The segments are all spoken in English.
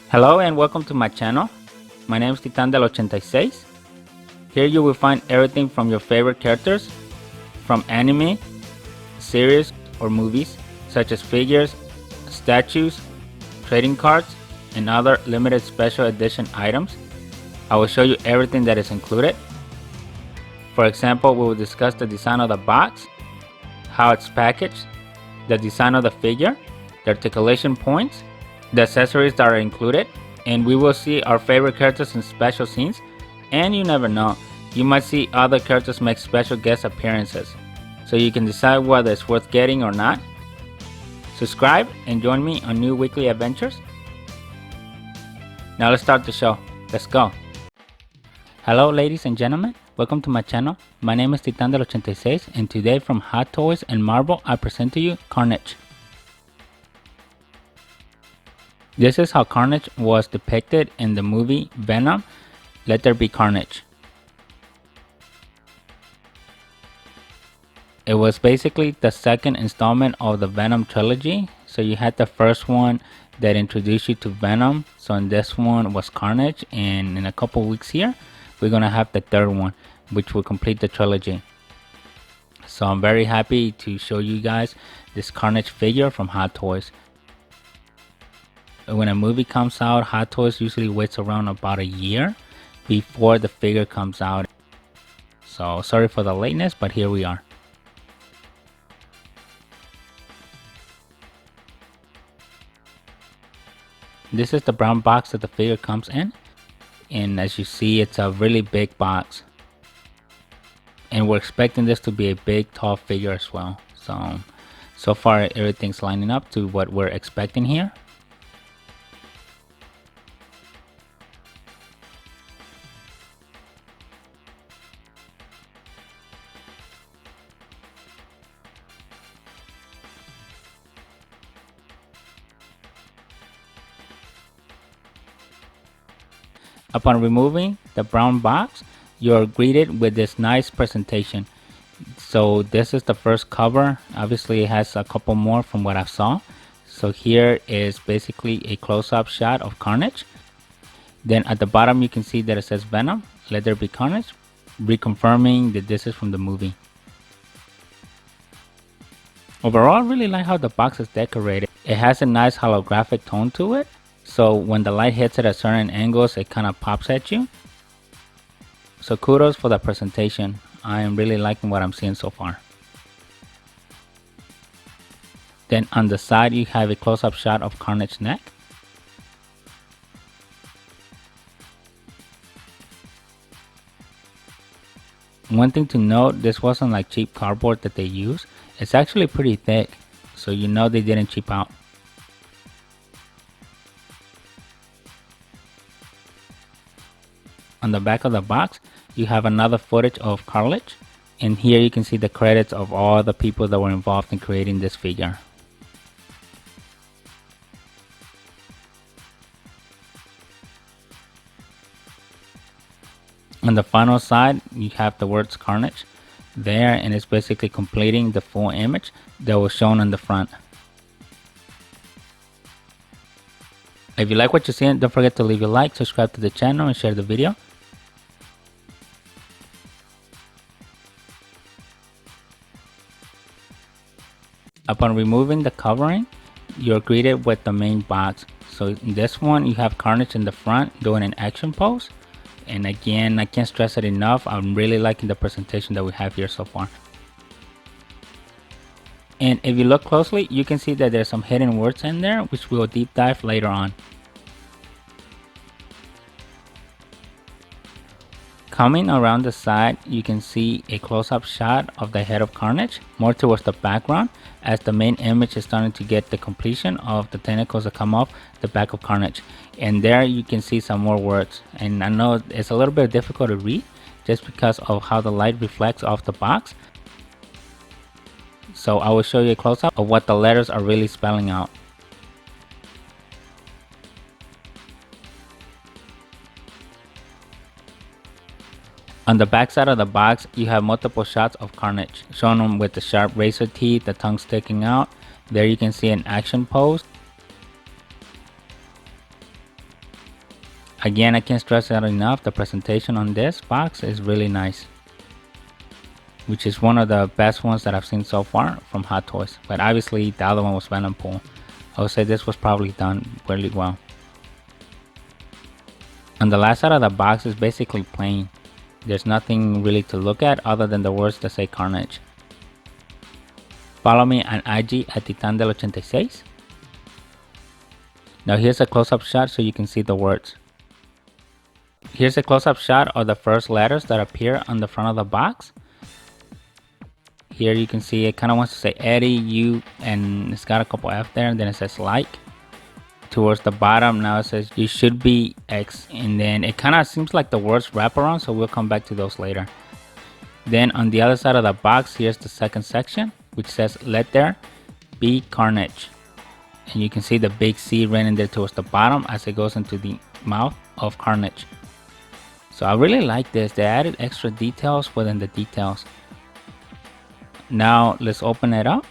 Hello and welcome to my channel. My name is Titan del 86. Here you will find everything from your favorite characters, from anime, series, or movies, such as figures, statues, trading cards, and other limited special edition items. I will show you everything that is included. For example, we will discuss the design of the box, how it's packaged, the design of the figure, the articulation points, the accessories that are included, and we will see our favorite characters in special scenes. And you never know, you might see other characters make special guest appearances, so you can decide whether it's worth getting or not. Subscribe and join me on new weekly adventures. Now let's start the show. Let's go. Hello ladies and gentlemen, welcome to my channel. My name is Titan del 86, and today from Hot Toys and Marvel I present to you Carnage. This is how Carnage was depicted in the movie Venom, There Be Carnage. It was basically the second installment of the Venom trilogy. So you had the first one that introduced you to Venom. So in this one was Carnage, and in a couple weeks here we're gonna have the third one, which will complete the trilogy. So I'm very happy to show you guys this Carnage figure from Hot Toys. When a movie comes out, Hot Toys usually waits around about a year before the figure comes out. So sorry for the lateness, but here we are. This is the brown box that the figure comes in, and as you see, it's a really big box, and we're expecting this to be a big tall figure as well. So far everything's lining up to what we're expecting here. Upon removing the brown box, you're greeted with this nice presentation. So this is the first cover. Obviously it has a couple more from what I saw. So here is basically a close-up shot of Carnage. Then at the bottom you can see that it says Venom, Let There Be Carnage, reconfirming that this is from the movie. Overall, I really like how the box is decorated. It has a nice holographic tone to it. So when the light hits it at certain angles, it kind of pops at you. So kudos for the presentation. I am really liking what I'm seeing so far. Then on the side, you have a close-up shot of Carnage's neck. One thing to note, this wasn't like cheap cardboard that they used. It's actually pretty thick, so you know they didn't cheap out. On the back of the box, you have another footage of Carnage, and here you can see the credits of all the people that were involved in creating this figure. On the final side, you have the words Carnage there, and it's basically completing the full image that was shown on the front. If you like what you're seeing, don't forget to leave a like, subscribe to the channel, and share the video. Upon removing the covering, you're greeted with the main box. So in this one, you have Carnage in the front doing an action pose. And again, I can't stress it enough, I'm really liking the presentation that we have here so far. And if you look closely, you can see that there's some hidden words in there, which we'll deep dive later on. Coming around the side, you can see a close-up shot of the head of Carnage, more towards the background, as the main image is starting to get the completion of the tentacles that come off the back of Carnage. And there you can see some more words, and I know it's a little bit difficult to read just because of how the light reflects off the box. So I will show you a close-up of what the letters are really spelling out. On the back side of the box, you have multiple shots of Carnage, showing him with the sharp razor teeth, the tongue sticking out. There you can see an action pose. Again, I can't stress that enough, the presentation on this box is really nice, which is one of the best ones that I've seen so far from Hot Toys. But obviously the other one was Venom Pool. I would say this was probably done really well. On the last side of the box is basically plain. There's nothing really to look at other than the words that say Carnage. Follow me on IG at Titan del 86. Now here's a close-up shot so you can see the words. Here's a close-up shot of the first letters that appear on the front of the box. Here you can see it kind of wants to say Eddie, you, and it's got a couple F there, and then it says like. Towards the bottom now it says you should be X, and then it kind of seems like the words wrap around, so we'll come back to those later. Then on the other side of the box, here's the second section, which says Let There Be Carnage. And you can see the big C right in there towards the bottom as it goes into the mouth of Carnage. So I really like this. They added extra details within the details. Now let's open it up.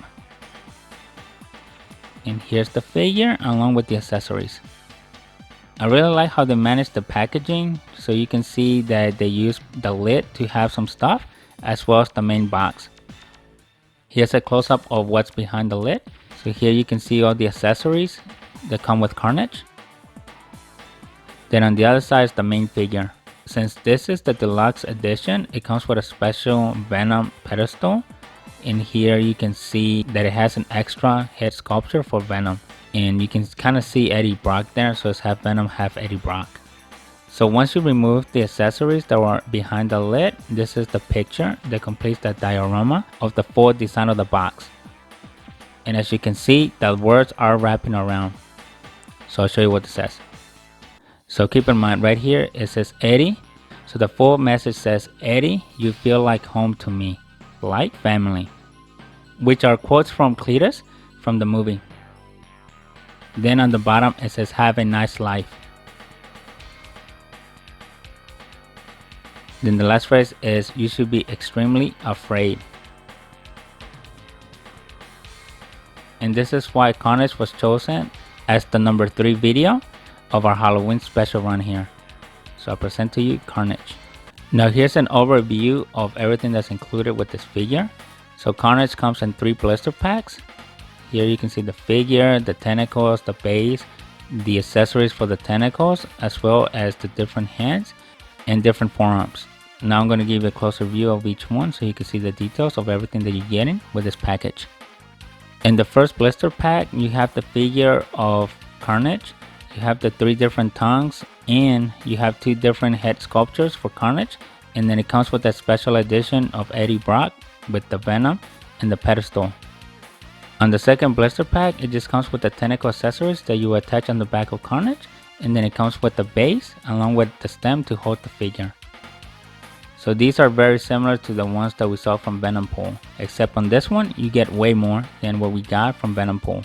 And here's the figure along with the accessories. I really like how they managed the packaging, so you can see that they use the lid to have some stuff as well as the main box. Here's a close-up of what's behind the lid. So here you can see all the accessories that come with Carnage. Then on the other side is the main figure. Since this is the deluxe edition, it comes with a special Venom pedestal. In here you can see that it has an extra head sculpture for Venom. And you can kind of see Eddie Brock there, so it's half Venom, half Eddie Brock. So once you remove the accessories that were behind the lid, this is the picture that completes the diorama of the full design of the box. And as you can see, the words are wrapping around. So I'll show you what it says. So keep in mind right here, it says Eddie. So the full message says, Eddie, you feel like home to me, like family. Which are quotes from Cletus from the movie. Then on the bottom it says, have a nice life. Then the last phrase is, you should be extremely afraid. And this is why Carnage was chosen as the number 3 video of our Halloween special run here. So I present to you Carnage. Now here's an overview of everything that's included with this figure. So Carnage comes in 3 blister packs. Here you can see the figure, the tentacles, the base, the accessories for the tentacles, as well as the different hands and different forearms. Now I'm going to give you a closer view of each one so you can see the details of everything that you're getting with this package. In the first blister pack, you have the figure of Carnage, you have the 3 different tongues, and you have 2 different head sculptures for Carnage, and then it comes with a special edition of Eddie Brock with the Venom and the pedestal. On the second blister pack, it just comes with the tentacle accessories that you attach on the back of Carnage, and then it comes with the base along with the stem to hold the figure. So these are very similar to the ones that we saw from Venom Pool, except on this one you get way more than what we got from Venom Pool.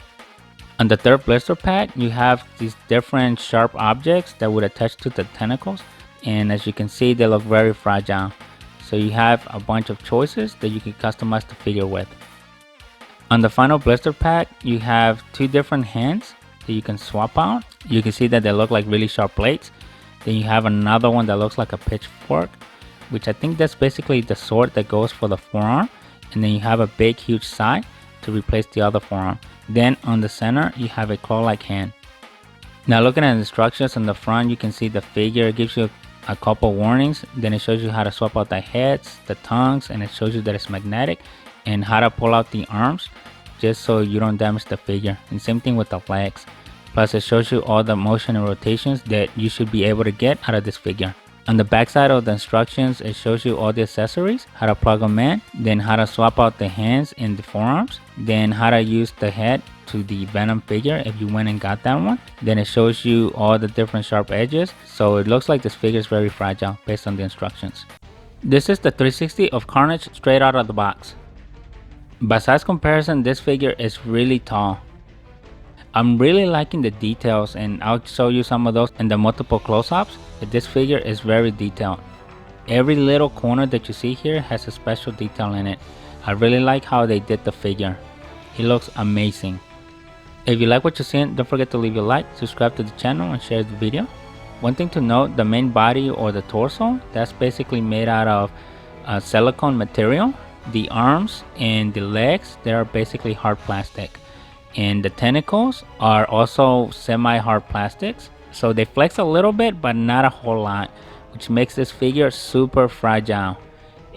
On the third blister pack, you have these different sharp objects that would attach to the tentacles, and as you can see, they look very fragile. So you have a bunch of choices that you can customize the figure with. On the final blister pack, you have 2 different hands that you can swap out. You can see that they look like really sharp blades. Then you have another one that looks like a pitchfork, which I think that's basically the sword that goes for the forearm. And then you have a big huge side to replace the other forearm. Then on the center, you have a claw-like hand. Now looking at the instructions on the front, you can see the figure. It gives you a couple warnings. Then it shows you how to swap out the heads, the tongues, and it shows you that it's magnetic, and how to pull out the arms just so you don't damage the figure. And same thing with the legs. Plus it shows you all the motion and rotations that you should be able to get out of this figure. On the back side of the instructions, it shows you all the accessories, how to plug them in, then how to swap out the hands and the forearms, then how to use the head to the Venom figure if you went and got that one. Then it shows you all the different sharp edges, so it looks like this figure is very fragile based on the instructions. This is the 360 of Carnage straight out of the box. By size comparison, this figure is really tall. I'm really liking the details, and I'll show you some of those in the multiple close-ups. But this figure is very detailed. Every little corner that you see here has a special detail in it. I really like how they did the figure. He looks amazing. If you like what you're seeing, don't forget to leave a like, subscribe to the channel, and share the video. One thing to note, the main body or the torso, that's basically made out of silicone material. The arms and the legs, they are basically hard plastic. And the tentacles are also semi-hard plastics. So they flex a little bit, but not a whole lot, which makes this figure super fragile.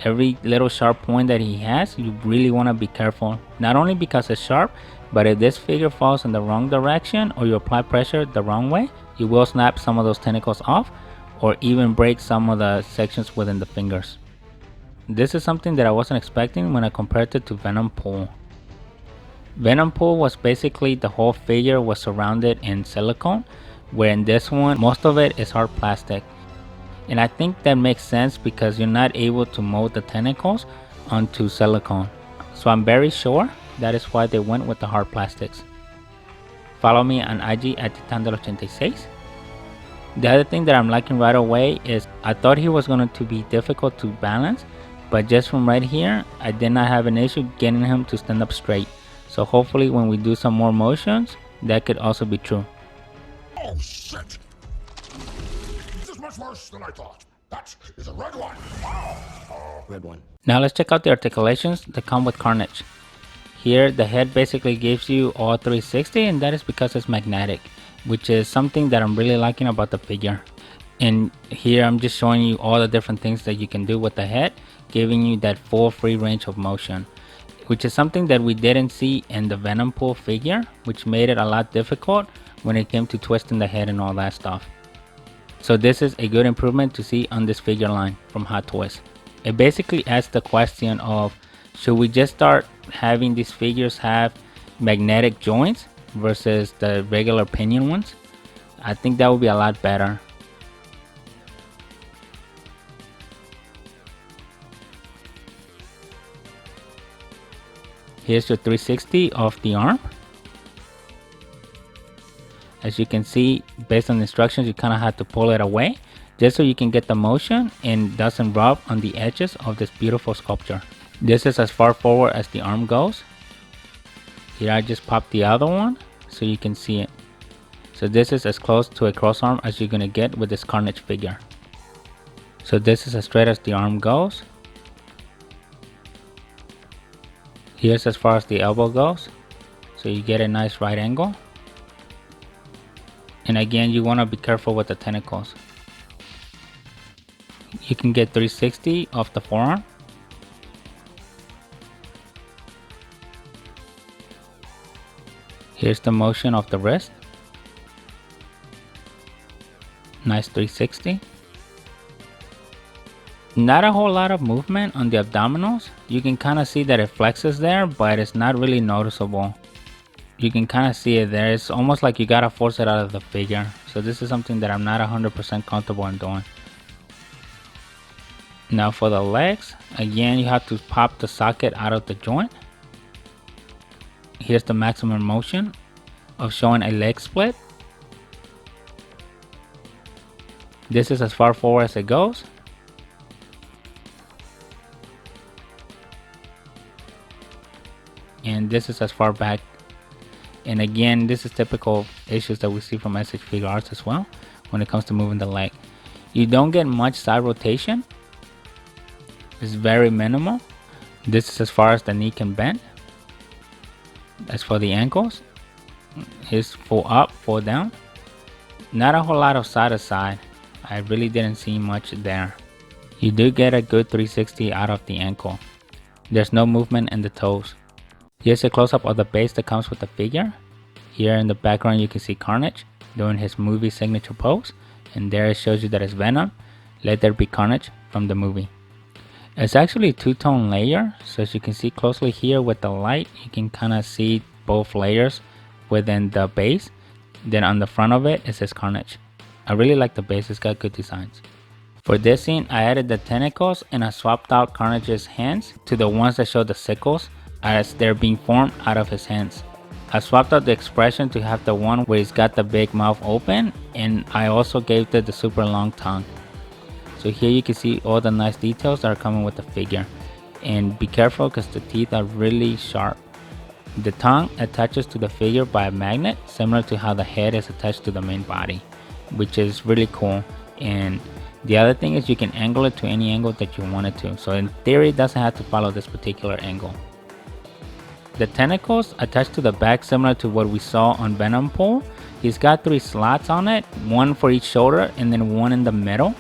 Every little sharp point that he has, you really want to be careful. Not only because it's sharp, but if this figure falls in the wrong direction or you apply pressure the wrong way, you will snap some of those tentacles off or even break some of the sections within the fingers. This is something that I wasn't expecting when I compared it to Venom Pool. Venom Pool was basically the whole figure was surrounded in silicone, where in this one, most of it is hard plastic. And I think that makes sense because you're not able to mold the tentacles onto silicone. So I'm very sure that is why they went with the hard plastics. Follow me on IG at Titan86. The other thing that I'm liking right away is I thought he was going to be difficult to balance, but just from right here, I did not have an issue getting him to stand up straight. So hopefully when we do some more motions, that could also be true. Oh shit! This is much worse than I thought. That is a red one. Red one. Now let's check out the articulations that come with Carnage. Here the head basically gives you all 360, and that is because it's magnetic, which is something that I'm really liking about the figure. And here I'm just showing you all the different things that you can do with the head, giving you that full free range of motion, which is something that we didn't see in the Venom Pool figure, which made it a lot difficult when it came to twisting the head and all that stuff. So this is a good improvement to see on this figure line from Hot Toys. It basically asks the question of, should we just start having these figures have magnetic joints versus the regular pinion ones? I think that would be a lot better. Here's your 360 of the arm. As you can see, based on the instructions, you kind of have to pull it away just so you can get the motion and doesn't rub on the edges of this beautiful sculpture. This is as far forward as the arm goes. Here I just popped the other one so you can see it. So this is as close to a cross arm as you're gonna get with this Carnage figure. So this is as straight as the arm goes. Here's as far as the elbow goes, so you get a nice right angle. And again, you want to be careful with the tentacles. You can get 360 off the forearm. Here's the motion of the wrist. Nice 360. Not a whole lot of movement on the abdominals. You can kind of see that it flexes there, but it's not really noticeable. You can kind of see it there. It's almost like you gotta force it out of the figure. So this is something that I'm not 100% comfortable in doing. Now for the legs, again, you have to pop the socket out of the joint. Here's the maximum motion of showing a leg split. This is as far forward as it goes. And this is as far back. And again, this is typical issues that we see from SH Figure Arts as well when it comes to moving the leg. You don't get much side rotation. It's very minimal. This is as far as the knee can bend. As for the ankles, it's full up, full down. Not a whole lot of side to side. I really didn't see much there. You do get a good 360 out of the ankle. There's no movement in the toes. Here's a close-up of the base that comes with the figure. Here in the background you can see Carnage doing his movie signature pose, and there it shows you that it's Venom, Let There Be Carnage from the movie. It's actually a two-tone layer, so as you can see closely here with the light, you can kind of see both layers within the base. Then on the front of it says Carnage. I really like the base, it's got good designs. For this scene, I added the tentacles and I swapped out Carnage's hands to the ones that show the sickles as they're being formed out of his hands. I swapped out the expression to have the one where he's got the big mouth open, and I also gave it the super long tongue. So here you can see all the nice details that are coming with the figure. And be careful because the teeth are really sharp. The tongue attaches to the figure by a magnet, similar to how the head is attached to the main body. which is really cool. And the other thing is you can angle it to any angle that you want it to. So in theory, it doesn't have to follow this particular angle. The tentacles attached to the back, similar to what we saw on Venom pole. He's got 3 slots on it, 1 for each shoulder and then 1 in the middle.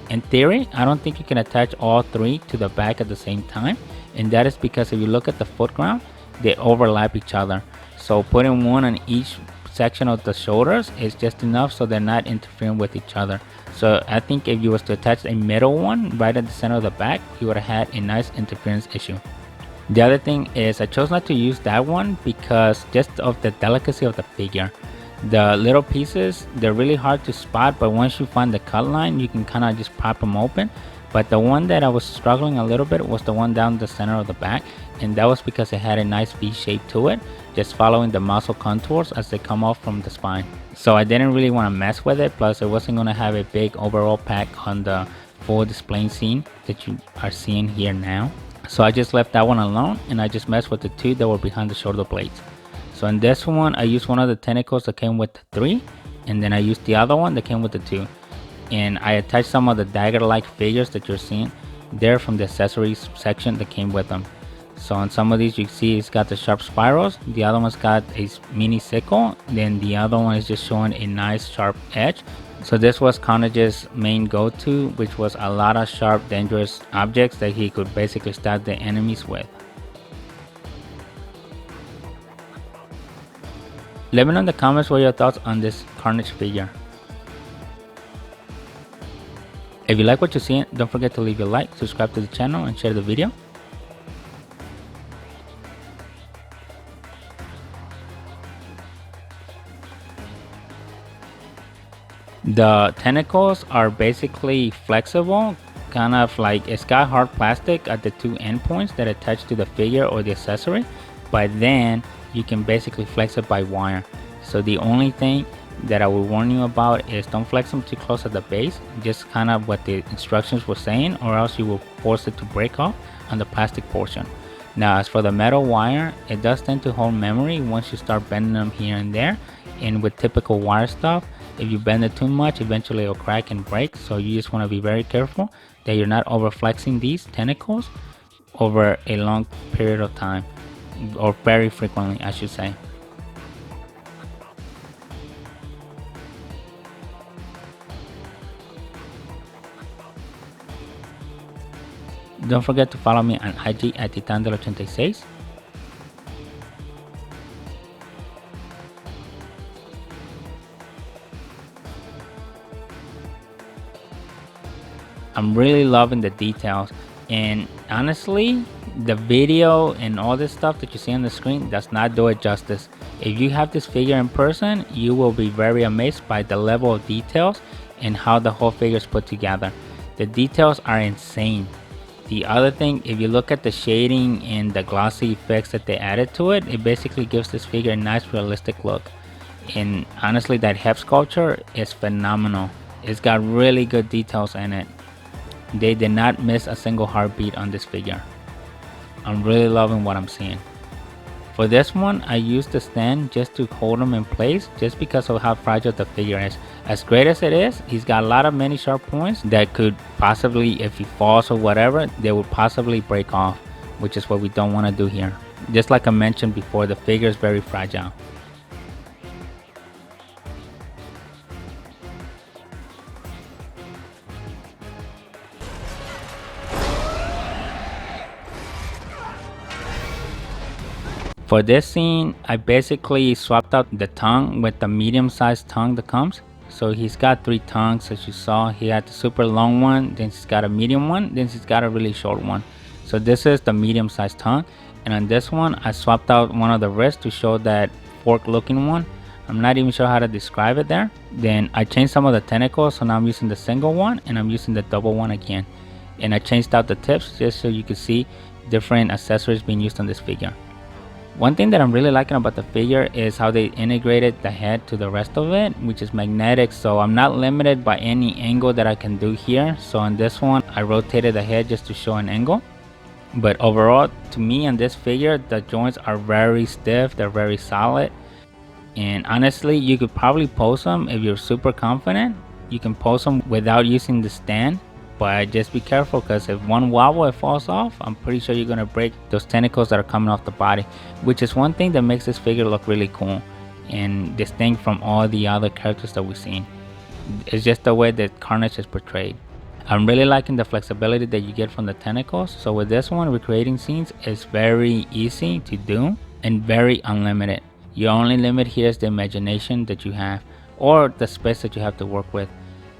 In theory, I don't think you can attach all 3 to the back at the same time, and that is because if you look at the foot ground, they overlap each other. So putting 1 on each section of the shoulders is just enough so they're not interfering with each other. So I think if you was to attach a middle one right at the center of the back, you would have had a nice interference issue. The other thing is I chose not to use that one because just of the delicacy of the figure. The little pieces, they're really hard to spot, but once you find the cut line, you can kind of just pop them open. But the one that I was struggling a little bit was the one down the center of the back, and that was because it had a nice V shape to it, just following the muscle contours as they come off from the spine. So I didn't really want to mess with it, plus it wasn't going to have a big overall pack on the full display scene that you are seeing here now. So I just left that one alone, and I just messed with the 2 that were behind the shoulder blades. So in this one, I used one of the tentacles that came with the 3, and then I used the other one that came with the 2. And I attached some of the dagger-like figures that you're seeing there from the accessories section that came with them. So on some of these, you can see it's got the sharp spirals, the other one's got a mini sickle, then the other one is just showing a nice sharp edge. So this was Carnage's main go-to, which was a lot of sharp, dangerous objects that he could basically stab the enemies with. Let me know in the comments what your thoughts on this Carnage figure. If you like what you're seeing, don't forget to leave a like, subscribe to the channel, and share the video. The tentacles are basically flexible, kind of like it's got hard plastic at the 2 endpoints that attach to the figure or the accessory, but then you can basically flex it by wire. So the only thing that I will warn you about is don't flex them too close at the base, just kind of what the instructions were saying, or else you will force it to break off on the plastic portion. Now as for the metal wire, it does tend to hold memory once you start bending them here and there, and with typical wire stuff, if you bend it too much, eventually it'll crack and break. So you just want to be very careful that you're not over flexing these tentacles over a long period of time, or very frequently I should say. Don't forget to follow me on IG at Titan del 86. I'm really loving the details, and honestly the video and all this stuff that you see on the screen does not do it justice. If you have this figure in person, you will be very amazed by the level of details and how the whole figure is put together. The details are insane. The other thing, if you look at the shading and the glossy effects that they added to it, it basically gives this figure a nice realistic look. And honestly, that head sculpture is phenomenal. It's got really good details in it. They did not miss a single heartbeat on this figure. I'm really loving what I'm seeing. For this one, I used the stand just to hold him in place, just because of how fragile the figure is. As great as it is, he's got a lot of many sharp points that could possibly, if he falls or whatever, they would possibly break off, which is what we don't want to do here. Just like I mentioned before, the figure is very fragile. For this scene, I basically swapped out the tongue with the medium-sized tongue that comes. So he's got 3 tongues, as you saw. He had the super long one, then he's got a medium one, then he's got a really short one. So this is the medium-sized tongue, and on this one, I swapped out one of the wrists to show that fork-looking one. I'm not even sure how to describe it there. Then I changed some of the tentacles, so now I'm using the single one, and I'm using the double one again. And I changed out the tips just so you can see different accessories being used on this figure. One thing that I'm really liking about the figure is how they integrated the head to the rest of it, which is magnetic, so I'm not limited by any angle that I can do here. So on this one, I rotated the head just to show an angle. But overall, to me on this figure, the joints are very stiff, they're very solid. And honestly, you could probably pose them if you're super confident. You can pose them without using the stand, but just be careful, because if one wobble it falls off, I'm pretty sure you're gonna break those tentacles that are coming off the body, which is one thing that makes this figure look really cool and distinct from all the other characters that we've seen. It's just the way that Carnage is portrayed. I'm really liking the flexibility that you get from the tentacles. So with this one, recreating scenes is very easy to do and very unlimited. Your only limit here is the imagination that you have, or the space that you have to work with,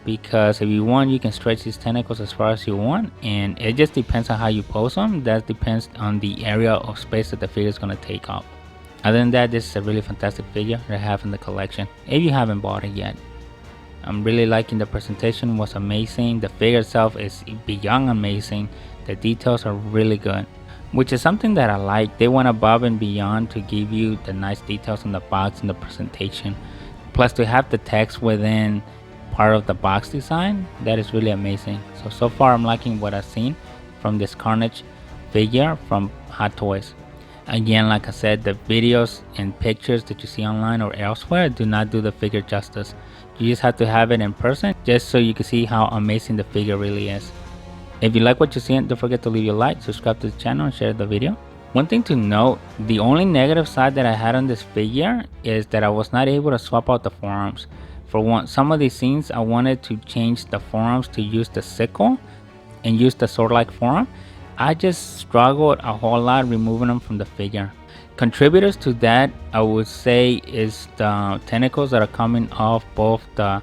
because if you want, you can stretch these tentacles as far as you want, and it just depends on how you pose them. That depends on the area of space that the figure is going to take up. Other than that, this is a really fantastic figure that I have in the collection if you haven't bought it yet. I'm really liking the presentation, was amazing. The figure itself is beyond amazing. The details are really good, which is something that I like. They went above and beyond to give you the nice details on the box and the presentation. Plus to have the text within part of the box design, that is really amazing. So far I'm liking what I've seen from this Carnage figure from Hot Toys. Again, like I said, the videos and pictures that you see online or elsewhere do not do the figure justice. You just have to have it in person just so you can see how amazing the figure really is. If you like what you see, don't forget to leave your like, subscribe to the channel, and share the video. One thing to note, the only negative side that I had on this figure is that I was not able to swap out the forearms. For one, some of these scenes I wanted to change the forearms to use the sickle and use the sword-like forearm. I just struggled a whole lot removing them from the figure. Contributors to that, I would say, is the tentacles that are coming off both the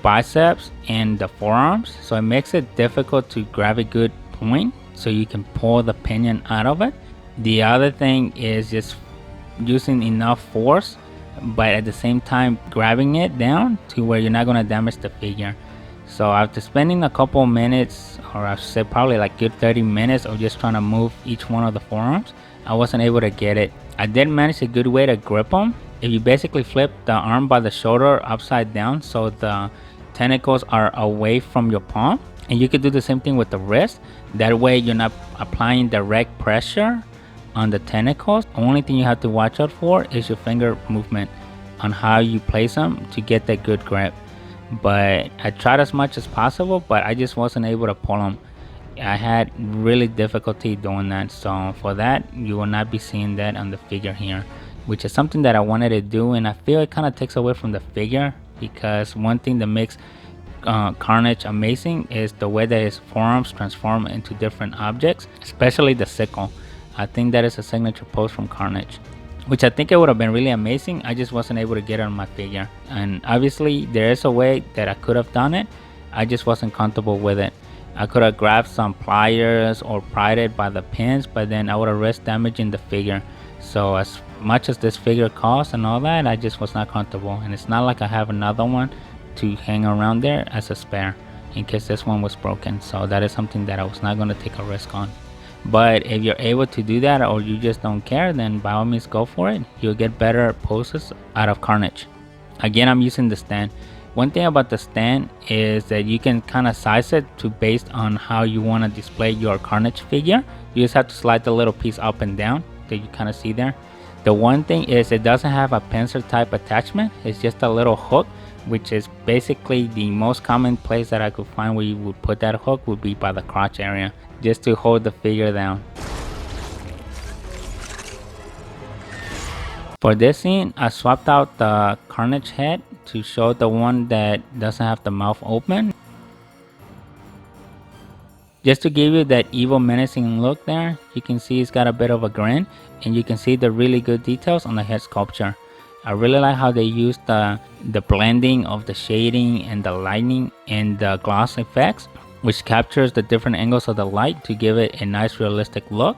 biceps and the forearms, so it makes it difficult to grab a good point so you can pull the pinion out of it. The other thing is just using enough force, but at the same time grabbing it down to where you're not going to damage the figure. So after spending a couple minutes, or I should say probably like good 30 minutes of just trying to move each one of the forearms, I wasn't able to get it. I did manage a good way to grip them. If you basically flip the arm by the shoulder upside down so the tentacles are away from your palm, and you could do the same thing with the wrist. That way you're not applying direct pressure on the tentacles. The only thing you have to watch out for is your finger movement on how you place them to get that good grip. But I tried as much as possible, but I just wasn't able to pull them. I had really difficulty doing that, so for that you will not be seeing that on the figure here, which is something that I wanted to do, and I feel it kind of takes away from the figure, because one thing that makes Carnage amazing is the way that his forearms transform into different objects, especially the sickle. I think that is a signature pose from Carnage, which I think it would have been really amazing. I just wasn't able to get it on my figure, and obviously there is a way that I could have done it. I just wasn't comfortable with it. I could have grabbed some pliers or pried it by the pins, but then I would have risked damaging the figure. So as much as this figure costs and all that, I just was not comfortable, and it's not like I have another one to hang around there as a spare in case this one was broken. So that is something that I was not going to take a risk on. But if you're able to do that, or you just don't care, then by all means go for it. You'll get better poses out of Carnage. Again, I'm using the stand. One thing about the stand is that you can kind of size it to based on how you want to display your Carnage figure. You just have to slide the little piece up and down that you kind of see there. The one thing is it doesn't have a pincer type attachment. It's just a little hook, which is basically the most common place that I could find where you would put that hook would be by the crotch area, just to hold the figure down. For this scene, I swapped out the Carnage head to show the one that doesn't have the mouth open, just to give you that evil menacing look there. You can see it's got a bit of a grin, and you can see the really good details on the head sculpture. I really like how they used the blending of the shading and the lighting and the gloss effects, which captures the different angles of the light to give it a nice realistic look.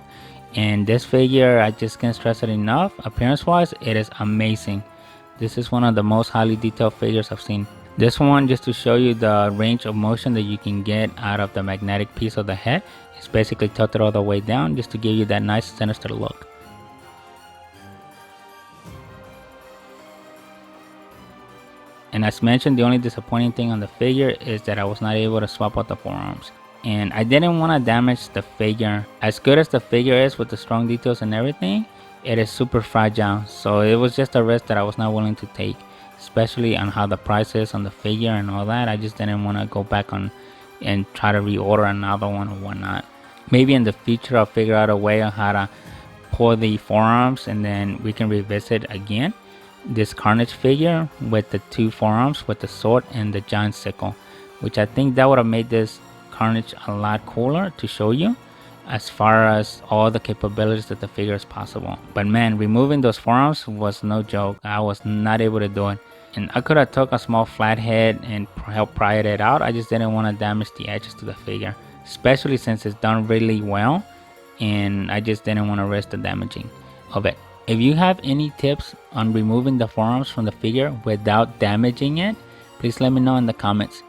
And this figure, I just can't stress it enough. Appearance wise, it is amazing. This is one of the most highly detailed figures I've seen. This one, just to show you the range of motion that you can get out of the magnetic piece of the head, it's basically tilted all the way down just to give you that nice sinister look. And as mentioned, the only disappointing thing on the figure is that I was not able to swap out the forearms. And I didn't want to damage the figure. As good as the figure is with the strong details and everything, it is super fragile, so it was just a risk that I was not willing to take, especially on how the price is on the figure and all that. I just didn't want to go back on and try to reorder another one or whatnot. Maybe in the future I'll figure out a way on how to pull the forearms, and then we can revisit again this Carnage figure with the two forearms with the sword and the giant sickle, which I think that would have made this Carnage a lot cooler to show you as far as all the capabilities that the figure is possible. But man, removing those forearms was no joke. I was not able to do it, and I could have took a small flathead and help pry it out. I just didn't want to damage the edges to the figure, especially since it's done really well, and I just didn't want to risk the damaging of it. If you have any tips on removing the forearms from the figure without damaging it, please let me know in the comments.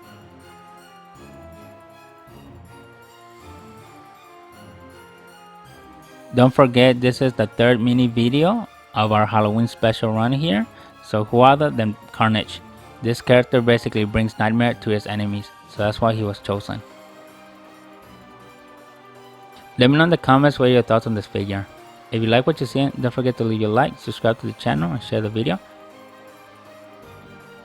Don't forget, this is the third mini video of our Halloween special run here. So who other than Carnage? This character basically brings nightmare to his enemies, so that's why he was chosen. Let me know in the comments what are your thoughts on this figure. If you like what you see, don't forget to leave a like, subscribe to the channel, and share the video.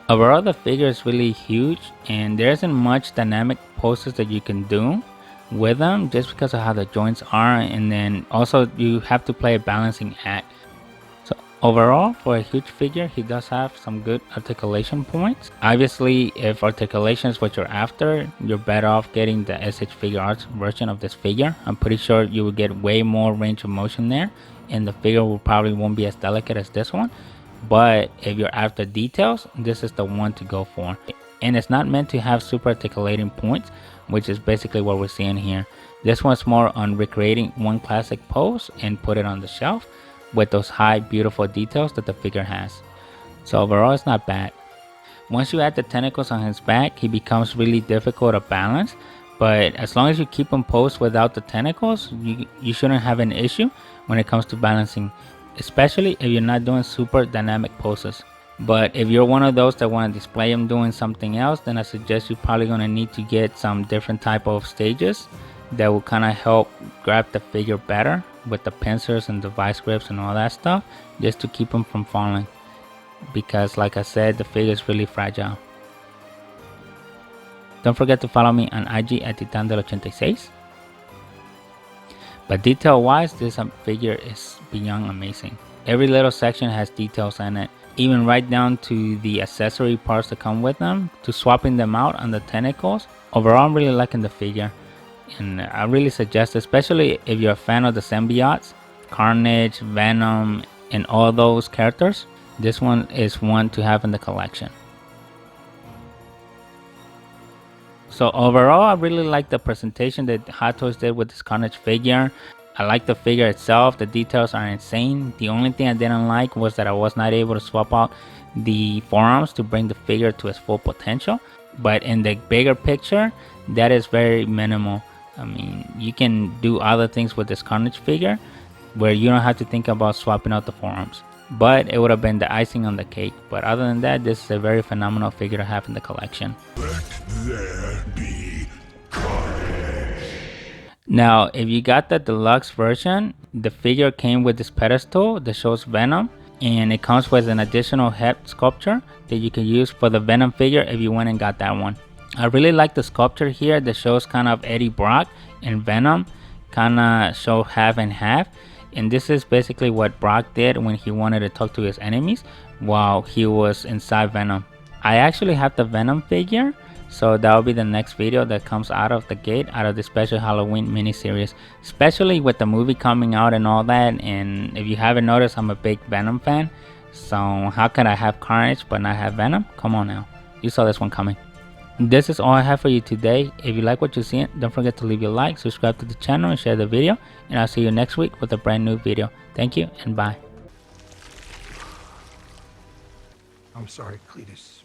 Overall, the figure is really huge, and there isn't much dynamic poses that you can do with them just because of how the joints are, and then also you have to play a balancing act. So overall, for a huge figure, he does have some good articulation points. Obviously, if articulation is what you're after, you're better off getting the SH Figure Arts version of this figure. I'm pretty sure you will get way more range of motion there, and the figure will probably won't be as delicate as this one. But if you're after details, this is the one to go for. And it's not meant to have super articulating points, which is basically what we're seeing here. This one's more on recreating one classic pose and put it on the shelf with those high beautiful details that the figure has. So overall, it's not bad. Once you add the tentacles on his back, he becomes really difficult to balance, but as long as you keep him posed without the tentacles, you shouldn't have an issue when it comes to balancing, especially if you're not doing super dynamic poses. But if you're one of those that want to display him doing something else, then I suggest you're probably going to need to get some different type of stages that will kind of help grab the figure better with the pincers and the vice grips and all that stuff, just to keep him from falling, because like I said, the figure is really fragile. Don't forget to follow me on IG at Titan del 86. But detail wise, this figure is beyond amazing. Every little section has details in it, even right down to the accessory parts that come with them, to swapping them out on the tentacles. Overall, I'm really liking the figure, and I really suggest, especially if you're a fan of the symbiotes, Carnage, Venom, and all those characters, this one is one to have in the collection. So overall, I really like the presentation that Hot Toys did with this Carnage figure. I like the figure itself. The details are insane. The only thing I didn't like was that I was not able to swap out the forearms to bring the figure to its full potential. But in the bigger picture, that is very minimal. I mean, you can do other things with this Carnage figure where you don't have to think about swapping out the forearms. But it would have been the icing on the cake. But other than that, this is a very phenomenal figure to have in the collection. Let there be carnage. Now, if you got the deluxe version, the figure came with this pedestal that shows Venom, and it comes with an additional head sculpture that you can use for the Venom figure if you went and got that one. I really like the sculpture here that shows kind of Eddie Brock and Venom kind of show half and half, and this is basically what Brock did when he wanted to talk to his enemies while he was inside Venom. I actually have the Venom figure, so that will be the next video that comes out of the gate, out of the special Halloween miniseries, especially with the movie coming out and all that. And if you haven't noticed, I'm a big Venom fan, so how could I have Carnage but not have Venom? Come on now, you saw this one coming. This is all I have for you today. If you like what you see, don't forget to leave a like, subscribe to the channel, and share the video, and I'll see you next week with a brand new video. Thank you and bye. I'm sorry, Cletus.